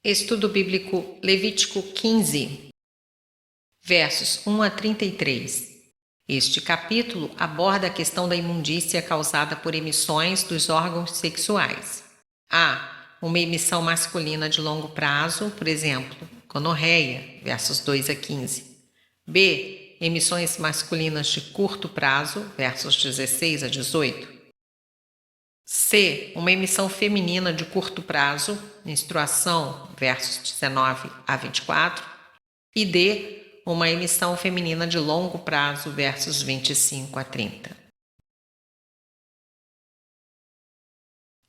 Estudo Bíblico Levítico 15, versos 1 a 33. Este capítulo aborda a questão da imundícia causada por emissões dos órgãos sexuais. A. Uma emissão masculina de longo prazo, por exemplo, gonorreia, versos 2 a 15. B. Emissões masculinas de curto prazo, versos 16 a 18. C. Uma emissão feminina de curto prazo, menstruação, versos 19 a 24. E D. Uma emissão feminina de longo prazo, versos 25 a 30.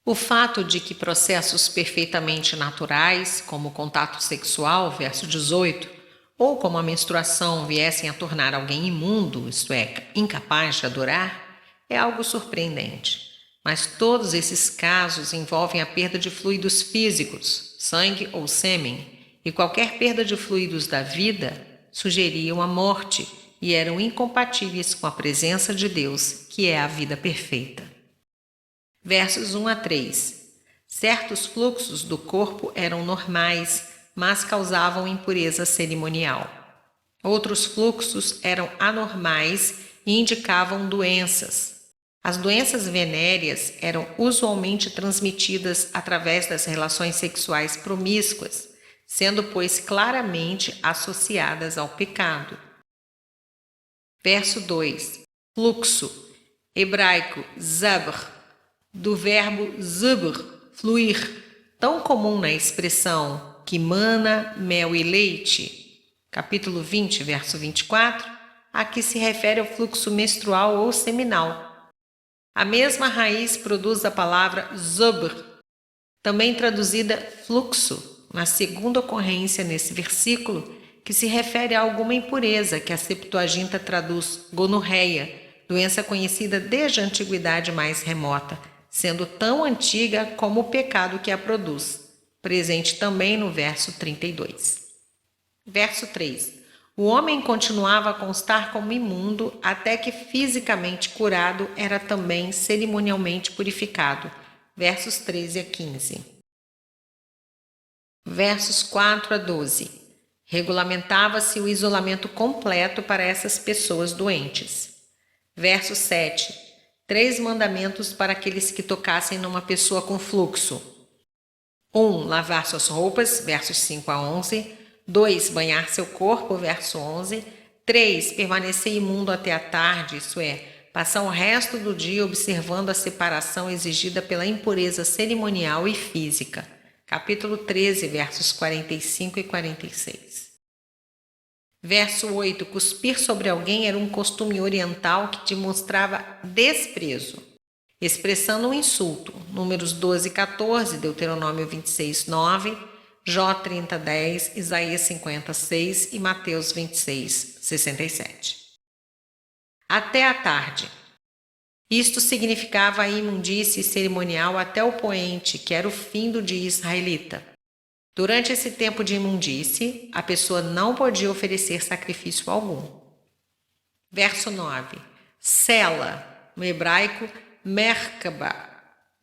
O fato de que processos perfeitamente naturais, como o contato sexual, verso 18, ou como a menstruação viessem a tornar alguém imundo, isto é, incapaz de adorar, é algo surpreendente. Mas todos esses casos envolvem a perda de fluidos físicos, sangue ou sêmen, e qualquer perda de fluidos da vida sugeriam a morte e eram incompatíveis com a presença de Deus, que é a vida perfeita. Versos 1 a 3. Certos fluxos do corpo eram normais, mas causavam impureza cerimonial. Outros fluxos eram anormais e indicavam doenças. As doenças venéreas eram usualmente transmitidas através das relações sexuais promíscuas, sendo, pois, claramente associadas ao pecado. Verso 2. Fluxo, hebraico zabr, do verbo zubr, fluir, tão comum na expressão que mana mel e leite, capítulo 20, verso 24, a que se refere ao fluxo menstrual ou seminal. A mesma raiz produz a palavra zubr, também traduzida fluxo, na segunda ocorrência nesse versículo, que se refere a alguma impureza que a Septuaginta traduz gonorreia, doença conhecida desde a antiguidade mais remota, sendo tão antiga como o pecado que a produz, presente também no verso 32. Verso 3. O homem continuava a constar como imundo até que fisicamente curado era também cerimonialmente purificado. Versos 13 a 15. Versos 4 a 12. Regulamentava-se o isolamento completo para essas pessoas doentes. Verso 7. 3 mandamentos para aqueles que tocassem numa pessoa com fluxo. 1. Lavar suas roupas, versos 5 a 11. 2. Banhar seu corpo, verso 11. 3. Permanecer imundo até a tarde, isso é, passar o resto do dia observando a separação exigida pela impureza cerimonial e física. Capítulo 13, versos 45 e 46. Verso 8. Cuspir sobre alguém era um costume oriental que demonstrava desprezo, expressando um insulto. Números 12 e 14, Deuteronômio 26, 9, Jó 30, 10, Isaías 50, 6 e Mateus 26, 67. Até a tarde. Isto significava a imundície cerimonial até o poente, que era o fim do dia israelita. Durante esse tempo de imundície, a pessoa não podia oferecer sacrifício algum. Verso 9. Sela, no hebraico, merkaba,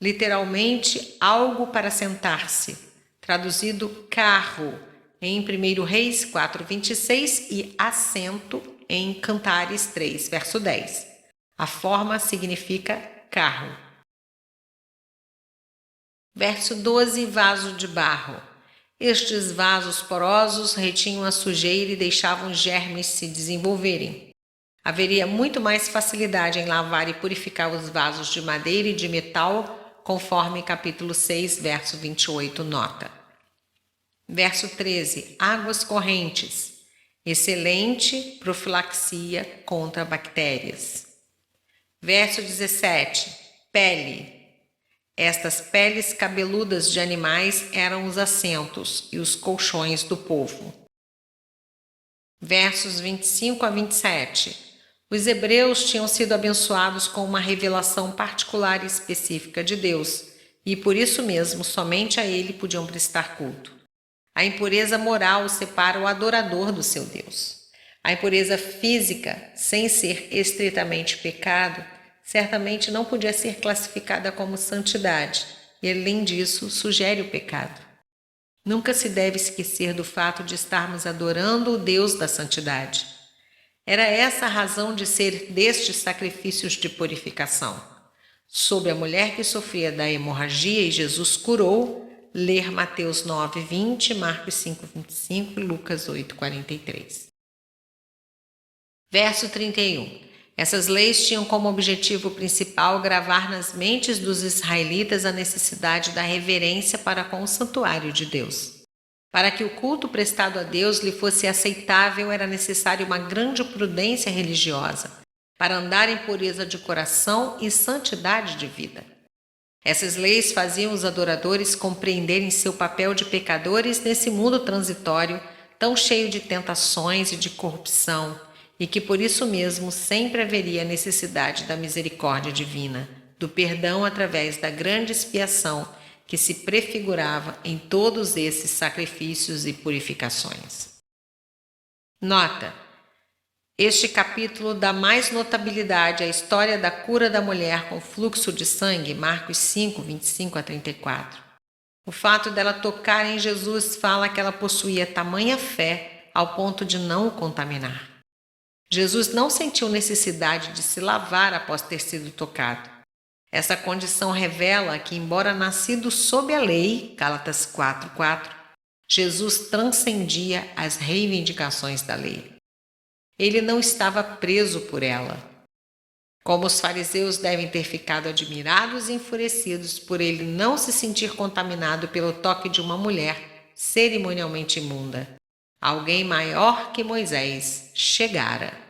literalmente algo para sentar-se, traduzido carro em 1 Reis 4:26 e assento em Cantares 3, verso 10. A forma significa carro. Verso 12. Vaso de barro. Estes vasos porosos retinham a sujeira e deixavam os germes se desenvolverem. Haveria muito mais facilidade em lavar e purificar os vasos de madeira e de metal, conforme capítulo 6, verso 28 nota. Verso 13. Águas correntes. Excelente profilaxia contra bactérias. Verso 17. Pele. Estas peles cabeludas de animais eram os assentos e os colchões do povo. Versos 25 a 27. Os hebreus tinham sido abençoados com uma revelação particular e específica de Deus, e por isso mesmo somente a ele podiam prestar culto. A impureza moral separa o adorador do seu Deus. A impureza física, sem ser estritamente pecado, certamente não podia ser classificada como santidade, e além disso, sugere o pecado. Nunca se deve esquecer do fato de estarmos adorando o Deus da santidade. Era essa a razão de ser destes sacrifícios de purificação. Sobre a mulher que sofria da hemorragia e Jesus curou, ler Mateus 9:20, Marcos 5:25 e Lucas 8:43. Verso 31. Essas leis tinham como objetivo principal gravar nas mentes dos israelitas a necessidade da reverência para com o santuário de Deus. Para que o culto prestado a Deus lhe fosse aceitável, era necessário uma grande prudência religiosa, para andar em pureza de coração e santidade de vida. Essas leis faziam os adoradores compreenderem seu papel de pecadores nesse mundo transitório, tão cheio de tentações e de corrupção, e que por isso mesmo sempre haveria necessidade da misericórdia divina, do perdão através da grande expiação que se prefigurava em todos esses sacrifícios e purificações. Nota: este capítulo dá mais notabilidade à história da cura da mulher com fluxo de sangue, Marcos 5:25-34. O fato dela tocar em Jesus fala que ela possuía tamanha fé ao ponto de não o contaminar. Jesus não sentiu necessidade de se lavar após ter sido tocado. Essa condição revela que, embora nascido sob a lei, Gálatas 4:4, Jesus transcendia as reivindicações da lei. Ele não estava preso por ela. Como os fariseus devem ter ficado admirados e enfurecidos por ele não se sentir contaminado pelo toque de uma mulher cerimonialmente imunda. Alguém maior que Moisés chegara.